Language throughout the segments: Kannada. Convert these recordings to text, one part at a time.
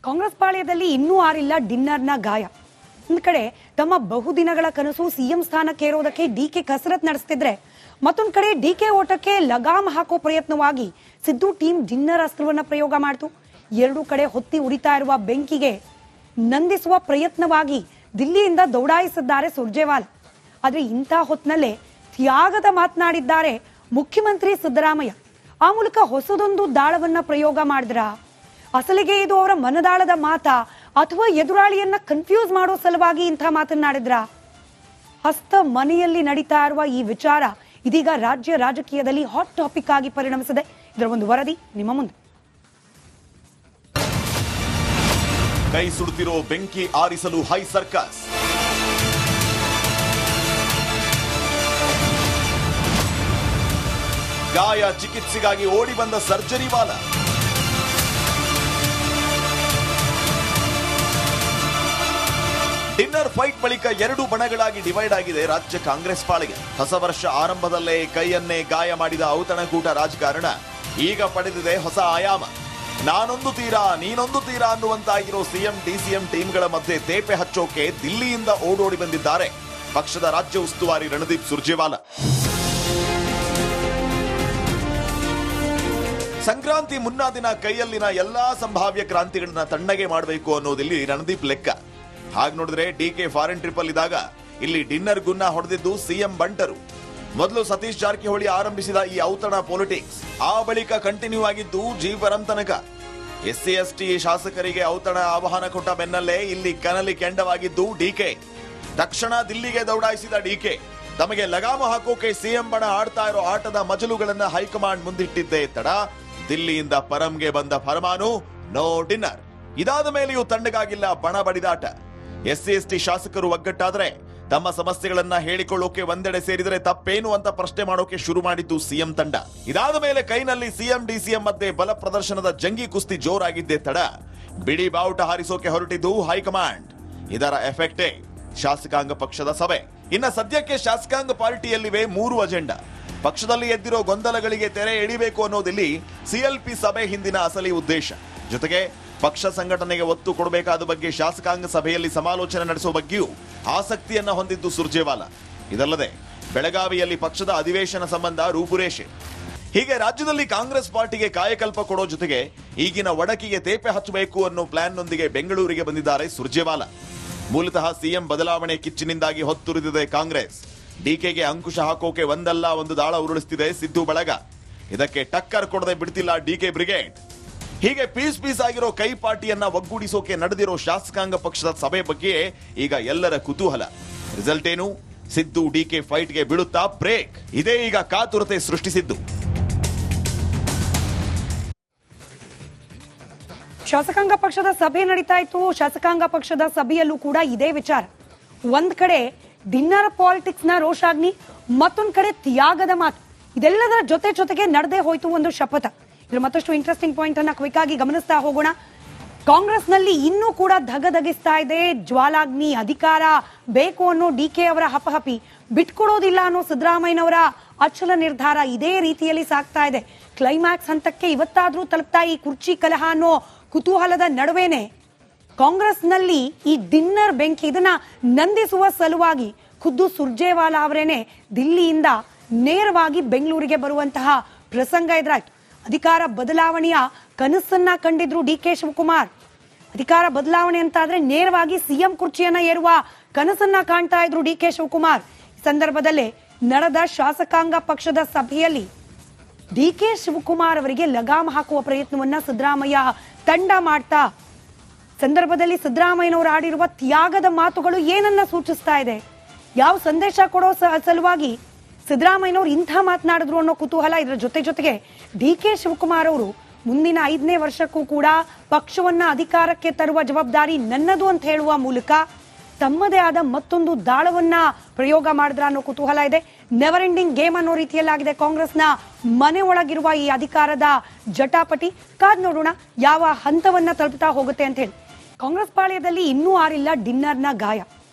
ಕಾಂಗ್ರೆಸ್ ಪಾಳ್ಯದಲ್ಲಿ ಇನ್ನೂ ಆರಿಲ್ಲ ಡಿನ್ನರ್ನ ಗಾಯ. ಒಂದು ಕಡೆ ತಮ್ಮ ಬಹುದಿನಗಳ ಕನಸು ಸಿಎಂ ಸ್ಥಾನಕ್ಕೇರೋದಕ್ಕೆ ಡಿಕೆ ಕಸರತ್ ನಡೆಸ್ತಿದ್ರೆ, ಮತ್ತೊಂದು ಕಡೆ ಡಿಕೆ ಓಟಕ್ಕೆ ಲಗಾಮ್ ಹಾಕೋ ಪ್ರಯತ್ನವಾಗಿ ಸಿದ್ದು ಟೀಮ್ ಡಿನ್ನರ್ ಅಸ್ತ್ರವನ್ನ ಪ್ರಯೋಗ ಮಾಡಿತು. ಎರಡೂ ಕಡೆ ಹೊತ್ತಿ ಉರಿತಾ ಇರುವ ಬೆಂಕಿಗೆ ನಂದಿಸುವ ಪ್ರಯತ್ನವಾಗಿ ದಿಲ್ಲಿಯಿಂದ ದೌಡಾಯಿಸಿದ್ದಾರೆ ಸುರ್ಜೇವಾಲಾ. ಆದ್ರೆ ಇಂಥ ಹೊತ್ತಿನಲ್ಲೇ ತ್ಯಾಗದ ಮಾತನಾಡಿದ್ದಾರೆ ಮುಖ್ಯಮಂತ್ರಿ ಸಿದ್ದರಾಮಯ್ಯ. ಆ ಮೂಲಕ ಹೊಸದೊಂದು ದಾಳವನ್ನ ಪ್ರಯೋಗ ಮಾಡಿದ್ರ? ಅಸಲಿಗೆ ಇದು ಅವರ ಮನದಾಳದ ಮಾತಾ ಅಥವಾ ಎದುರಾಳಿಯನ್ನ ಕನ್ಫ್ಯೂಸ್ ಮಾಡೋ ಸಲುವಾಗಿ ಇಂಥ ಮಾತನಾಡಿದ್ರ? ಹಸ್ತ ಮನೆಯಲ್ಲಿ ನಡೀತಾ ಇರುವ ಈ ವಿಚಾರ ಇದೀಗ ರಾಜ್ಯ ರಾಜಕೀಯದಲ್ಲಿ ಹಾಟ್ ಟಾಪಿಕ್ ಆಗಿ ಪರಿಣಮಿಸಿದೆ. ಇದರ ಒಂದು ವರದಿ ನಿಮ್ಮ ಮುಂದೆ. ಕೈ ಸುಡುತ್ತಿರೋ ಬೆಂಕಿ ಆರಿಸಲು ಹೈ ಸರ್ಕಸ್. ಗಾಯ ಚಿಕಿತ್ಸೆಗಾಗಿ ಓಡಿ ಬಂದ ಸರ್ಜರಿ ವಾಲ. ಡಿನ್ನರ್ ಫೈಟ್ ಬಳಿಕ ಎರಡು ಬಣಗಳಾಗಿ ಡಿವೈಡ್ ಆಗಿದೆ ರಾಜ್ಯ ಕಾಂಗ್ರೆಸ್ ಪಾಳಿಗೆ. ಹೊಸ ವರ್ಷ ಆರಂಭದಲ್ಲೇ ಕೈಯನ್ನೇ ಗಾಯ ಮಾಡಿದ ಔತಣಕೂಟ ರಾಜಕಾರಣ ಈಗ ಪಡೆದಿದೆ ಹೊಸ ಆಯಾಮ. ನಾನೊಂದು ತೀರಾ ನೀನೊಂದು ತೀರಾ ಅನ್ನುವಂತಾಗಿರೋ ಸಿಎಂ ಡಿಸಿಎಂ ಟೀಮ್ಗಳ ಮಧ್ಯೆ ತೇಪೆ ಹಚ್ಚೋಕೆ ದಿಲ್ಲಿಯಿಂದ ಓಡೋಡಿ ಬಂದಿದ್ದಾರೆ ಪಕ್ಷದ ರಾಜ್ಯ ಉಸ್ತುವಾರಿ ರಣದೀಪ್ ಸುರ್ಜೇವಾಲಾ. ಸಂಕ್ರಾಂತಿ ಮುನ್ನಾ ದಿನ ಕೈಯಲ್ಲಿನ ಎಲ್ಲಾ ಸಂಭಾವ್ಯ ಕ್ರಾಂತಿಗಳನ್ನ ತಣ್ಣಗೆ ಮಾಡಬೇಕು ಅನ್ನೋದಿಲ್ಲಿ ರಣದೀಪ್ ಲೆಕ್ಕ. ಹಾಗೆ ನೋಡಿದ್ರೆ ಡಿಕೆ ಫಾರಿನ್ ಟ್ರಿಪ್ ಇದ್ದಾಗ ಇಲ್ಲಿ ಡಿನ್ನರ್ ಗುನ್ನ ಹೊಡೆದಿದ್ದು ಸಿಎಂ ಬಂಟರು. ಮೊದಲು ಸತೀಶ್ ಜಾರಕಿಹೊಳಿ ಆರಂಭಿಸಿದ ಈ ಔತಣ ಪೊಲಿಟಿಕ್ಸ್ ಆ ಬಳಿಕ ಕಂಟಿನ್ಯೂ ಆಗಿದ್ದು ಜೀವರಂ ತನಕ. ಎಸ್ಸಿ ಎಸ್ಟಿ ಶಾಸಕರಿಗೆ ಔತಣ ಆಹ್ವಾನ ಕೊಟ್ಟ ಬೆನ್ನಲ್ಲೇ ಇಲ್ಲಿ ಕನಲಿ ಕೆಂಡವಾಗಿದ್ದು ಡಿಕೆ. ತಕ್ಷಣ ದಿಲ್ಲಿಗೆ ದೌಡಾಯಿಸಿದ ಡಿಕೆ. ತಮಗೆ ಲಗಾಮ ಹಾಕೋಕೆ ಸಿಎಂ ಬಣ ಆಡ್ತಾ ಇರೋ ಆಟದ ಮಜಲುಗಳನ್ನ ಹೈಕಮಾಂಡ್ ಮುಂದಿಟ್ಟಿದ್ದೇ ತಡ ದಿಲ್ಲಿಯಿಂದ ಪರಂಗೆ ಬಂದ ಫರಮಾನು ನೋ ಡಿನ್ನರ್. ಇದಾದ ಮೇಲೆಯೂ ತಣ್ಣಗಾಗಿಲ್ಲ ಬಣ ಬಡಿದಾಟ. ಎಸ್ಸಿ ಎಸ್ಟಿ ಶಾಸಕರು ಒಗ್ಗಟ್ಟಾದ್ರೆ ತಮ್ಮ ಸಮಸ್ಯೆಗಳನ್ನ ಹೇಳಿಕೊಳ್ಳೋಕೆ ಒಂದೆಡೆ ಸೇರಿದರೆ ತಪ್ಪೇನು ಅಂತ ಪ್ರಶ್ನೆ ಮಾಡೋಕೆ ಶುರು ಮಾಡಿದ್ದು ಸಿಎಂ ತಂಡ. ಇದಾದ ಮೇಲೆ ಕೈನಲ್ಲಿ ಸಿಎಂ ಡಿಸಿಎಂ ಮಧ್ಯೆ ಬಲ ಪ್ರದರ್ಶನದ ಜಂಗಿ ಕುಸ್ತಿ ಜೋರಾಗಿದ್ದೇ ತಡ ಬಿಡಿ ಬಾವುಟ ಹಾರಿಸೋಕೆ ಹೊರಟಿದ್ದು ಹೈಕಮಾಂಡ್. ಇದರ ಎಫೆಕ್ಟೇ ಶಾಸಕಾಂಗ ಪಕ್ಷದ ಸಭೆ. ಇನ್ನ ಸದ್ಯಕ್ಕೆ ಶಾಸಕಾಂಗ ಪಾರ್ಟಿಯಲ್ಲಿವೆ 3 ಅಜೆಂಡಾ. ಪಕ್ಷದಲ್ಲಿ ಎದ್ದಿರೋ ಗೊಂದಲಗಳಿಗೆ ತೆರೆ ಎಳಿಬೇಕು ಅನ್ನೋದಿಲ್ಲಿ ಸಿಎಲ್ಪಿ ಸಭೆ ಹಿಂದಿನ ಅಸಲಿ ಉದ್ದೇಶ. ಜೊತೆಗೆ ಪಕ್ಷ ಸಂಘಟನೆಗೆ ಒತ್ತು ಕೊಡಬೇಕಾದ ಬಗ್ಗೆ ಶಾಸಕಾಂಗ ಸಭೆಯಲ್ಲಿ ಸಮಾಲೋಚನೆ ನಡೆಸುವ ಬಗ್ಗೆಯೂ ಆಸಕ್ತಿಯನ್ನ ಹೊಂದಿದ್ದು ಸುರ್ಜೇವಾಲಾ. ಇದಲ್ಲದೆ ಬೆಳಗಾವಿಯಲ್ಲಿ ಪಕ್ಷದ ಅಧಿವೇಶನ ಸಂಬಂಧ ರೂಪುರೇಷೆ. ಹೀಗೆ ರಾಜ್ಯದಲ್ಲಿ ಕಾಂಗ್ರೆಸ್ ಪಾರ್ಟಿಗೆ ಕಾಯಕಲ್ಪ ಕೊಡೋ ಜೊತೆಗೆ ಈಗಿನ ಒಡಕಿಗೆ ತೇಪೆ ಹಚ್ಚಬೇಕು ಅನ್ನೋ ಪ್ಲಾನ್ನೊಂದಿಗೆ ಬೆಂಗಳೂರಿಗೆ ಬಂದಿದ್ದಾರೆ ಸುರ್ಜೇವಾಲಾ. ಮೂಲತಃ ಸಿಎಂ ಬದಲಾವಣೆ ಕಿಚ್ಚಿನಿಂದಾಗಿ ಹೊತ್ತುರಿದಿದೆ ಕಾಂಗ್ರೆಸ್. ಡಿಕೆಗೆ ಅಂಕುಶ ಹಾಕೋಕೆ ಒಂದಲ್ಲ ಒಂದು ದಾಳ ಉರುಳಿಸ್ತಿದೆ ಸಿದ್ದು ಬಳಗ. ಇದಕ್ಕೆ ಟಕ್ಕರ್ ಕೊಡದೆ ಬಿಡ್ತಿಲ್ಲ ಡಿಕೆ ಬ್ರಿಗೇಡ್. ಹೀಗೆ ಪೀಸ್ ಆಗಿರೋ ಕೈ ಪಾರ್ಟಿಯನ್ನ ಒಗ್ಗೂಡಿಸೋಕೆ ನಡೆದಿರೋ ಶಾಸಕಾಂಗ ಪಕ್ಷದ ಸಭೆ ಬಗ್ಗೆ ಈಗ ಎಲ್ಲರ ಕುತೂಹಲ. ರಿಸಲ್ಟ್ ಏನು? ಸಿದ್ದು ಡಿಕೆ ಫೈಟ್ಗೆ ಬೀಳುತ್ತಾ ಬ್ರೇಕ್? ಇದೇ ಈಗ ಕಾತುರತೆ ಸೃಷ್ಟಿಸಿದ್ದು. ಶಾಸಕಾಂಗ ಪಕ್ಷದ ಸಭೆ ನಡೀತಾ ಇತ್ತು. ಶಾಸಕಾಂಗ ಪಕ್ಷದ ಸಭೆಯಲ್ಲೂ ಕೂಡ ಇದೇ ವಿಚಾರ. ಒಂದ್ ಕಡೆ ಡಿನ್ನರ್ ಪಾಲಿಟಿಕ್ಸ್ ನ ರೋಷಾಗ್ನಿ, ಮತ್ತೊಂದ್ ಕಡೆ ತ್ಯಾಗದ ಮಾತು. ಇದೆಲ್ಲದರ ಜೊತೆಗೆ ನಡೆದೇ ಹೋಯ್ತು ಒಂದು ಶಪಥ. ಇಲ್ಲಿ ಮತ್ತಷ್ಟು ಇಂಟ್ರೆಸ್ಟಿಂಗ್ ಪಾಯಿಂಟ್ ಅನ್ನ ಕ್ವಿಕ್ ಆಗಿ ಗಮನಿಸ್ತಾ ಹೋಗೋಣ. ಕಾಂಗ್ರೆಸ್ ನಲ್ಲಿ ಇನ್ನೂ ಕೂಡ ಧಗಧಗಿಸ್ತಾ ಇದೆ ಜ್ವಾಲಾಗ್ನಿ. ಅಧಿಕಾರ ಬೇಕು ಅನ್ನೋ ಡಿಕೆ ಅವರ ಹಪಹಪಿ, ಬಿಟ್ಕೊಡೋದಿಲ್ಲ ಅನ್ನೋ ಸಿದ್ದರಾಮಯ್ಯನವರ ಅಚಲ ನಿರ್ಧಾರ ಇದೇ ರೀತಿಯಲ್ಲಿ ಸಾಗ್ತಾ ಇದೆ. ಕ್ಲೈಮ್ಯಾಕ್ಸ್ ಹಂತಕ್ಕೆ ಇವತ್ತಾದ್ರೂ ತಲುಪ್ತಾ ಈ ಕುರ್ಚಿ ಕಲಹ ಅನ್ನೋ ಕುತೂಹಲದ ನಡುವೆನೆ ಕಾಂಗ್ರೆಸ್ ನಲ್ಲಿ ಈ ಡಿನ್ನರ್ ಬೆಂಕಿ ಇದನ್ನ ನಂದಿಸುವ ಸಲುವಾಗಿ ಖುದ್ದು ಸುರ್ಜೇವಾಲಾ ಅವರೇನೆ ದಿಲ್ಲಿಯಿಂದ ನೇರವಾಗಿ ಬೆಂಗಳೂರಿಗೆ ಬರುವಂತಹ ಪ್ರಸಂಗ ಎದುರಾಯ್ತು. ಅಧಿಕಾರ ಬದಲಾವಣೆಯ ಕನಸನ್ನ ಕಂಡಿದ್ರು ಡಿಕೆ ಶಿವಕುಮಾರ್. ಅಧಿಕಾರ ಬದಲಾವಣೆ ಅಂತಾದ್ರೆ ನೇರವಾಗಿ ಸಿಎಂ ಕುರ್ಚಿಯನ್ನ ಏರುವ ಕನಸನ್ನ ಕಾಣ್ತಾ ಇದ್ರು ಡಿಕೆ ಶಿವಕುಮಾರ್. ಈ ಸಂದರ್ಭದಲ್ಲೇ ನಡೆದ ಶಾಸಕಾಂಗ ಪಕ್ಷದ ಸಭೆಯಲ್ಲಿ ಡಿಕೆ ಶಿವಕುಮಾರ್ ಅವರಿಗೆ ಲಗಾಮ್ ಹಾಕುವ ಪ್ರಯತ್ನವನ್ನ ಸಿದ್ದರಾಮಯ್ಯ ತಂಡ ಮಾಡ್ತಾ ಸಂದರ್ಭದಲ್ಲಿ ಸಿದ್ದರಾಮಯ್ಯನವರು ಆಡಿರುವ ತ್ಯಾಗದ ಮಾತುಗಳು ಏನನ್ನ ಸೂಚಿಸ್ತಾ ಇದೆ, ಯಾವ ಸಂದೇಶ ಕೊಡೋ ಸಲುವಾಗಿ ಸಿದ್ದರಾಮಯ್ಯನವರು ಇಂಥ ಮಾತನಾಡಿದ್ರು ಅನ್ನೋ ಕುತೂಹಲ. ಇದರ ಜೊತೆಗೆ ಡಿಕೆ ಶಿವಕುಮಾರ್ ಅವರು ಮುಂದಿನ 5ನೇ ವರ್ಷಕ್ಕೂ ಕೂಡ ಪಕ್ಷವನ್ನ ಅಧಿಕಾರಕ್ಕೆ ತರುವ ಜವಾಬ್ದಾರಿ ನನ್ನದು ಅಂತ ಹೇಳುವ ಮೂಲಕ ತಮ್ಮದೇ ಆದ ಮತ್ತೊಂದು ದಾಳವನ್ನ ಪ್ರಯೋಗ ಮಾಡಿದ್ರ ಅನ್ನೋ ಕುತೂಹಲ ಇದೆ. ನೆವರ್ ಎಂಡಿಂಗ್ ಗೇಮ್ ಅನ್ನೋ ರೀತಿಯಲ್ಲಾಗಿದೆ ಕಾಂಗ್ರೆಸ್ನ ಮನೆ ಒಳಗಿರುವ ಈ ಅಧಿಕಾರದ ಜಟಾಪಟಿ. ಕಾದ್ ನೋಡೋಣ ಯಾವ ಹಂತವನ್ನ ತಲುಪ್ತಾ ಹೋಗುತ್ತೆ ಅಂತ ಹೇಳಿ. ಕಾಂಗ್ರೆಸ್ ಪಾಳ್ಯದಲ್ಲಿ ಇನ್ನೂ ಆರಿಲ್ಲ ಡಿನ್ನರ್ನ ಗಾಯ.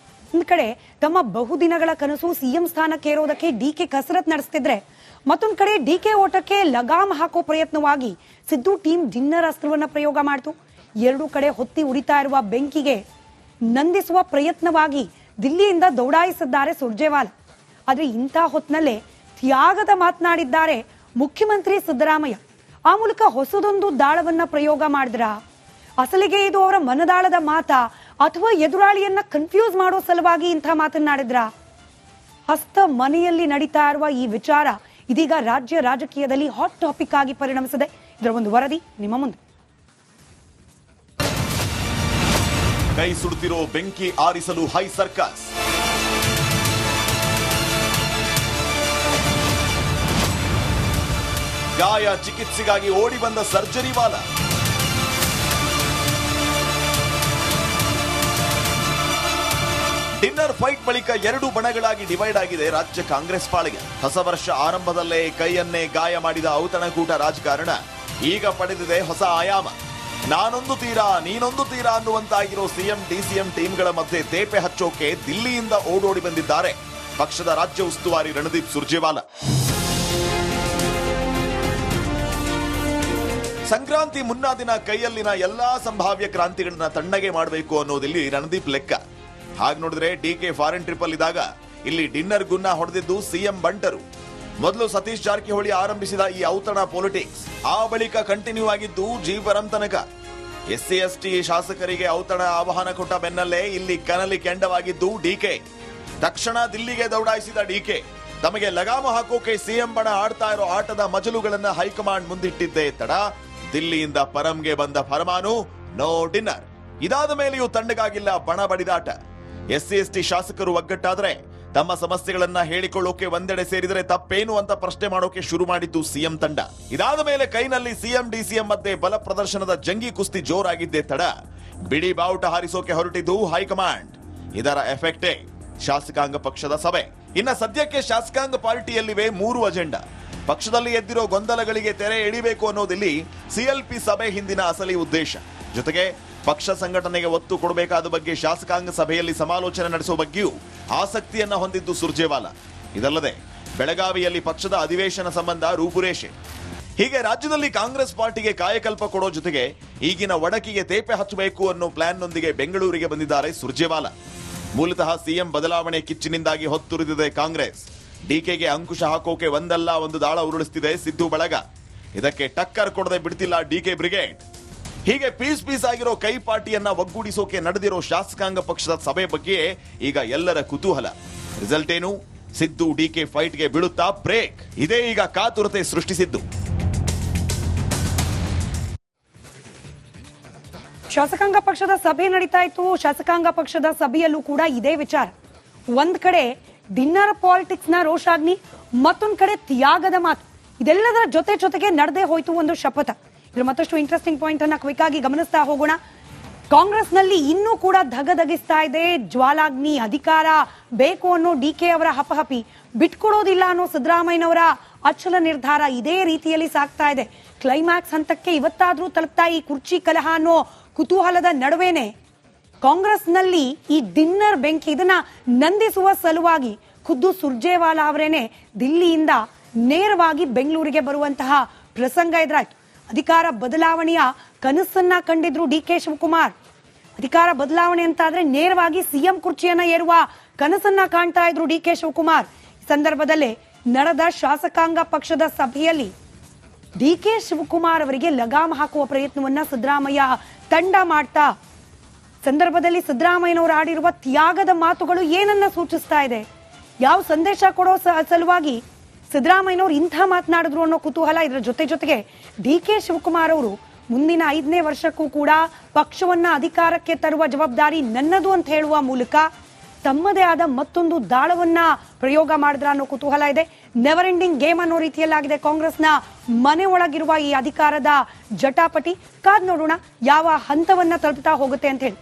ಒಂದ್ ಕಡೆ ತಮ್ಮ ಬಹುದಿನಗಳ ಕನಸು ಸಿಎಂ ಸ್ಥಾನಕ್ಕೇರೋದಕ್ಕೆ ಡಿಕೆ ಕಸರತ್ ನಡೆಸ್ತಿದ್ರೆ, ಮತ್ತೊಂದ್ ಕಡೆ ಡಿಕೆ ಓಟಕ್ಕೆ ಲಗಾಮ್ ಹಾಕೋ ಪ್ರಯತ್ನವಾಗಿ ಸಿದ್ದು ಟೀಮ್ ಡಿನ್ನರ್ ಅಸ್ತ್ರವನ್ನ ಪ್ರಯೋಗ ಮಾಡಿತು. ಎರಡು ಕಡೆ ಹೊತ್ತಿ ಉರಿತಾ ಇರುವ ಬೆಂಕಿಗೆ ನಂದಿಸುವ ಪ್ರಯತ್ನವಾಗಿ ದಿಲ್ಲಿಯಿಂದ ದೌಡಾಯಿಸಿದ್ದಾರೆ ಸುರ್ಜೇವಾಲಾ. ಆದರೆ ಇಂಥ ಹೊತ್ತಿನಲ್ಲೇ ತ್ಯಾಗದ ಮಾತನಾಡಿದ್ದಾರೆ ಮುಖ್ಯಮಂತ್ರಿ ಸಿದ್ದರಾಮಯ್ಯ. ಆ ಮೂಲಕ ಹೊಸದೊಂದು ದಾಳವನ್ನ ಪ್ರಯೋಗ ಮಾಡಿದ್ರ? ಅಸಲಿಗೆ ಇದು ಅವರ ಮನದಾಳದ ಮಾತಾ ಅಥವಾ ಎದುರಾಳಿಯನ್ನ ಕನ್ಫ್ಯೂಸ್ ಮಾಡೋ ಸಲುವಾಗಿ ಇಂಥ ಮಾತನಾಡಿದ್ರ? ಹಸ್ತ ಮನೆಯಲ್ಲಿ ನಡೀತಾ ಇರುವ ಈ ವಿಚಾರ ಇದೀಗ ರಾಜ್ಯ ರಾಜಕೀಯದಲ್ಲಿ ಹಾಟ್ ಟಾಪಿಕ್ ಆಗಿ ಪರಿಣಮಿಸಿದೆ. ಇದರ ಒಂದು ವರದಿ ನಿಮ್ಮ ಮುಂದೆ. ಕೈ ಸುಡುತ್ತಿರೋ ಬೆಂಕಿ ಆರಿಸಲು ಹೈ ಸರ್ಕಸ್. ಗಾಯ ಚಿಕಿತ್ಸೆಗಾಗಿ ಓಡಿ ಬಂದ ಸರ್ಜರಿ ವಾಲ. ಡಿನ್ನರ್ ಫೈಟ್ ಬಳಿಕ ಎರಡು ಬಣಗಳಾಗಿ ಡಿವೈಡ್ ಆಗಿದೆ ರಾಜ್ಯ ಕಾಂಗ್ರೆಸ್ ಪಾಳೆಯ. ಹೊಸ ವರ್ಷ ಆರಂಭದಲ್ಲೇ ಕೈಯನ್ನೇ ಗಾಯ ಮಾಡಿದ ಔತಣಕೂಟ ರಾಜಕಾರಣ ಈಗ ಪಡೆದಿದೆ ಹೊಸ ಆಯಾಮ. ನಾನೊಂದು ತೀರಾ ನೀನೊಂದು ತೀರಾ ಅನ್ನುವಂತಾಗಿರೋ ಸಿಎಂ ಡಿಸಿಎಂ ಟೀಮ್ಗಳ ಮಧ್ಯೆ ತೇಪೆ ಹಚ್ಚೋಕೆ ದಿಲ್ಲಿಯಿಂದ ಓಡೋಡಿ ಬಂದಿದ್ದಾರೆ ಪಕ್ಷದ ರಾಜ್ಯ ಉಸ್ತುವಾರಿ ರಣದೀಪ್ ಸುರ್ಜೇವಾಲಾ. ಸಂಕ್ರಾಂತಿ ಮುನ್ನಾ ದಿನ ಕೈಯಲ್ಲಿನ ಎಲ್ಲಾ ಸಂಭಾವ್ಯ ಕ್ರಾಂತಿಗಳನ್ನ ತಣ್ಣಗೆ ಮಾಡಬೇಕು ಅನ್ನೋದಿಲ್ಲಿ ರಣದೀಪ್ ಲೆಕ್ಕ. ಹಾಗೆ ನೋಡಿದ್ರೆ ಡಿಕೆ ಫಾರಿನ್ ಟ್ರಿಪ್ ಇದ್ದಾಗ ಇಲ್ಲಿ ಡಿನ್ನರ್ ಗುನ್ನ ಹೊಡೆದಿದ್ದು ಸಿಎಂ ಬಂಟರು. ಮೊದಲು ಸತೀಶ್ ಜಾರಕಿಹೊಳಿ ಆರಂಭಿಸಿದ ಈ ಔತಣ ಪೊಲಿಟಿಕ್ಸ್ ಆ ಬಳಿಕ ಕಂಟಿನ್ಯೂ ಆಗಿದ್ದು ಜೀವರಂ ತನಕ. ಎಸ್ಸಿ ಎಸ್ಟಿ ಶಾಸಕರಿಗೆ ಔತಣ ಆಹ್ವಾನ ಕೊಟ್ಟ ಬೆನ್ನಲ್ಲೇ ಇಲ್ಲಿ ಕನಲಿ ಕೆಂಡವಾಗಿದ್ದು ಡಿಕೆ. ತಕ್ಷಣ ದಿಲ್ಲಿಗೆ ದೌಡಾಯಿಸಿದ ಡಿಕೆ. ತಮಗೆ ಲಗಾಮ ಹಾಕೋಕೆ ಸಿಎಂ ಬಣ ಆಡ್ತಾ ಇರೋ ಆಟದ ಮಜಲುಗಳನ್ನ ಹೈಕಮಾಂಡ್ ಮುಂದಿಟ್ಟಿದ್ದೇ ತಡ ದಿಲ್ಲಿಯಿಂದ ಪರಂಗೆ ಬಂದ ಫರಮಾನು ನೋ ಡಿನ್ನರ್. ಇದಾದ ಮೇಲೆಯೂ ತಣ್ಣಗಾಗಿಲ್ಲ ಬಣ ಬಡಿದಾಟ. ಎಸ್ಸಿ ಎಸ್ಟಿ ಶಾಸಕರು ಒಗ್ಗಟ್ಟಾದ್ರೆ ತಮ್ಮ ಸಮಸ್ಯೆಗಳನ್ನ ಹೇಳಿಕೊಳ್ಳೋಕೆ ಒಂದೆಡೆ ಸೇರಿದರೆ ತಪ್ಪೇನು ಅಂತ ಪ್ರಶ್ನೆ ಮಾಡೋಕೆ ಶುರು ಮಾಡಿದ್ದು ಸಿಎಂ ತಂಡ. ಇದಾದ ಮೇಲೆ ಕೈನಲ್ಲಿ ಸಿಎಂ ಡಿಸಿಎಂ ಮಧ್ಯೆ ಬಲ ಪ್ರದರ್ಶನದ ಜಂಗಿ ಕುಸ್ತಿ ಜೋರಾಗಿದ್ದೇ ತಡ ಬಿಡಿ ಬಾವುಟ ಹಾರಿಸೋಕೆ ಹೊರಟಿದ್ದು ಹೈಕಮಾಂಡ್. ಇದರ ಎಫೆಕ್ಟೇ ಶಾಸಕಾಂಗ ಪಕ್ಷದ ಸಭೆ. ಇನ್ನ ಸದ್ಯಕ್ಕೆ ಶಾಸಕಾಂಗ ಪಾರ್ಟಿಯಲ್ಲಿವೆ 3 ಅಜೆಂಡಾ. ಪಕ್ಷದಲ್ಲಿ ಎದ್ದಿರೋ ಗೊಂದಲಗಳಿಗೆ ತೆರೆ ಎಳಿಬೇಕು ಅನ್ನೋದಿಲ್ಲಿ ಸಿಎಲ್ಪಿ ಸಭೆ ಹಿಂದಿನ ಅಸಲಿ ಉದ್ದೇಶ. ಜೊತೆಗೆ ಪಕ್ಷ ಸಂಘಟನೆಗೆ ಒತ್ತು ಕೊಡಬೇಕಾದ ಬಗ್ಗೆ ಶಾಸಕಾಂಗ ಸಭೆಯಲ್ಲಿ ಸಮಾಲೋಚನೆ ನಡೆಸುವ ಬಗ್ಗೆಯೂ ಆಸಕ್ತಿಯನ್ನ ಹೊಂದಿದ್ದು ಸುರ್ಜೇವಾಲಾ. ಇದಲ್ಲದೆ ಬೆಳಗಾವಿಯಲ್ಲಿ ಪಕ್ಷದ ಅಧಿವೇಶನ ಸಂಬಂಧ ರೂಪುರೇಷೆ. ಹೀಗೆ ರಾಜ್ಯದಲ್ಲಿ ಕಾಂಗ್ರೆಸ್ ಪಾರ್ಟಿಗೆ ಕಾಯಕಲ್ಪ ಕೊಡೋ ಜೊತೆಗೆ ಈಗಿನ ಒಡಕಿಗೆ ತೇಪೆ ಹಚ್ಚಬೇಕು ಅನ್ನೋ ಪ್ಲಾನ್ನೊಂದಿಗೆ ಬೆಂಗಳೂರಿಗೆ ಬಂದಿದ್ದಾರೆ ಸುರ್ಜೇವಾಲಾ. ಮೂಲತಃ ಸಿಎಂ ಬದಲಾವಣೆ ಕಿಚ್ಚಿನಿಂದಾಗಿ ಹೊತ್ತುರಿದಿದೆ ಕಾಂಗ್ರೆಸ್. ಡಿಕೆಗೆ ಅಂಕುಶ ಹಾಕೋಕೆ ಒಂದಲ್ಲ ಒಂದು ದಾಳ ಉರುಳಿಸುತ್ತಿದೆ ಸಿದ್ದು ಬಳಗ. ಇದಕ್ಕೆ ಟಕ್ಕರ್ ಕೊಡದೆ ಬಿಡ್ತಿಲ್ಲ ಡಿಕೆ ಬ್ರಿಗೇಡ್. ಹೀಗೆ ಪೀಸ್ ಆಗಿರೋ ಕೈ ಪಾರ್ಟಿಯನ್ನ ಒಗ್ಗೂಡಿಸೋಕೆ ನಡೆದಿರೋ ಶಾಸಕಾಂಗ ಪಕ್ಷದ ಸಭೆ ಬಗ್ಗೆ ಈಗ ಎಲ್ಲರ ಕುತೂಹಲ. ರಿಸಲ್ಟ್ ಏನು? ಸಿದ್ದು ಡಿಕೆ ಫೈಟ್ಗೆ ಬೀಳುತ್ತಾ ಬ್ರೇಕ್? ಇದೇ ಈಗ ಕಾತುರತೆ ಸೃಷ್ಟಿಸಿದ್ದು. ಶಾಸಕಾಂಗ ಪಕ್ಷದ ಸಭೆ ನಡೀತಾ ಇತ್ತು. ಶಾಸಕಾಂಗ ಪಕ್ಷದ ಸಭೆಯಲ್ಲೂ ಕೂಡ ಇದೇ ವಿಚಾರ. ಒಂದ್ ಕಡೆ ಡಿನ್ನರ್ ಪಾಲಿಟಿಕ್ಸ್ ನ ರೋಷಾಗ್ನಿ, ಮತ್ತೊಂದ್ ಕಡೆ ತ್ಯಾಗದ ಮಾತು. ಇದೆಲ್ಲದರ ಜೊತೆಗೆ ನಡೆದೇ ಹೋಯ್ತು ಒಂದು ಶಪಥ. ಇದ್ರ ಮತ್ತಷ್ಟು ಇಂಟ್ರೆಸ್ಟಿಂಗ್ ಪಾಯಿಂಟ್ ಅನ್ನ ಕ್ವಿಕ್ ಆಗಿ ಗಮನಿಸ್ತಾ ಹೋಗೋಣ. ಕಾಂಗ್ರೆಸ್ನಲ್ಲಿ ಇನ್ನೂ ಕೂಡ ಧಗಧಗಿಸ್ತಾ ಇದೆ ಜ್ವಾಲಾಗ್ನಿ. ಅಧಿಕಾರ ಬೇಕು ಅನ್ನೋ ಡಿಕೆ ಅವರ ಹಪಹಪಿ, ಬಿಟ್ಕೊಡೋದಿಲ್ಲ ಅನ್ನೋ ಸಿದ್ದರಾಮಯ್ಯನವರ ಅಚಲ ನಿರ್ಧಾರ ಇದೇ ರೀತಿಯಲ್ಲಿ ಸಾಗ್ತಾ ಇದೆ. ಕ್ಲೈಮ್ಯಾಕ್ಸ್ ಹಂತಕ್ಕೆ ಇವತ್ತಾದ್ರೂ ತಲುಪ್ತಾ ಈ ಕುರ್ಚಿ ಕಲಹ ಅನ್ನೋ ಕುತೂಹಲದ ನಡುವೆನೆ ಕಾಂಗ್ರೆಸ್ನಲ್ಲಿ ಈ ಡಿನ್ನರ್ ಬೆಂಕಿ ಇದನ್ನ ನಂದಿಸುವ ಸಲುವಾಗಿ ಖುದ್ದು ಸುರ್ಜೇವಾಲಾ ಅವರೇನೆ ದಿಲ್ಲಿಯಿಂದ ನೇರವಾಗಿ ಬೆಂಗಳೂರಿಗೆ ಬರುವಂತಹ ಪ್ರಸಂಗ ಎದುರಾಯ್ತು. ಅಧಿಕಾರ ಬದಲಾವಣೆಯ ಕನಸನ್ನ ಕಂಡಿದ್ರು ಡಿಕೆ ಶಿವಕುಮಾರ್. ಅಧಿಕಾರ ಬದಲಾವಣೆ ಅಂತಾದ್ರೆ ನೇರವಾಗಿ ಸಿಎಂ ಕುರ್ಚಿಯನ್ನ ಏರುವ ಕನಸನ್ನ ಕಾಣ್ತಾ ಇದ್ರು ಡಿಕೆ ಶಿವಕುಮಾರ್. ಈ ಸಂದರ್ಭದಲ್ಲೇ ನಡೆದ ಶಾಸಕಾಂಗ ಪಕ್ಷದ ಸಭೆಯಲ್ಲಿ ಡಿಕೆ ಶಿವಕುಮಾರ್ ಅವರಿಗೆ ಲಗಾಮ ಹಾಕುವ ಪ್ರಯತ್ನವನ್ನ ಸಿದ್ದರಾಮಯ್ಯ ತಂಡ ಮಾಡ್ತಾ ಸಂದರ್ಭದಲ್ಲಿ ಸಿದ್ದರಾಮಯ್ಯನವರು ಆಡಿರುವ ತ್ಯಾಗದ ಮಾತುಗಳು ಏನನ್ನ ಸೂಚಿಸ್ತಾ ಇದೆ, ಯಾವ ಸಂದೇಶ ಕೊಡೋ ಸಲುವಾಗಿ ಸಿದ್ದರಾಮಯ್ಯನವರು ಇಂಥ ಮಾತನಾಡಿದ್ರು ಅನ್ನೋ ಕುತೂಹಲ. ಇದರ ಜೊತೆಗೆ ಡಿಕೆ ಶಿವಕುಮಾರ್ ಅವರು ಮುಂದಿನ 5ನೇ ವರ್ಷಕ್ಕೂ ಕೂಡ ಪಕ್ಷವನ್ನ ಅಧಿಕಾರಕ್ಕೆ ತರುವ ಜವಾಬ್ದಾರಿ ನನ್ನದು ಅಂತ ಹೇಳುವ ಮೂಲಕ ತಮ್ಮದೇ ಆದ ಮತ್ತೊಂದು ದಾಳವನ್ನ ಪ್ರಯೋಗ ಮಾಡಿದ್ರ ಅನ್ನೋ ಕುತೂಹಲ ಇದೆ. ನೆವರ್ ಎಂಡಿಂಗ್ ಗೇಮ್ ಅನ್ನೋ ರೀತಿಯಲ್ಲಾಗಿದೆ ಕಾಂಗ್ರೆಸ್ನ ಮನೆ ಒಳಗಿರುವ ಈ ಅಧಿಕಾರದ ಜಟಾಪಟಿ. ಕಾದ್ ನೋಡೋಣ ಯಾವ ಹಂತವನ್ನ ತಲುಪ್ತಾ ಹೋಗುತ್ತೆ ಅಂತ ಹೇಳಿ.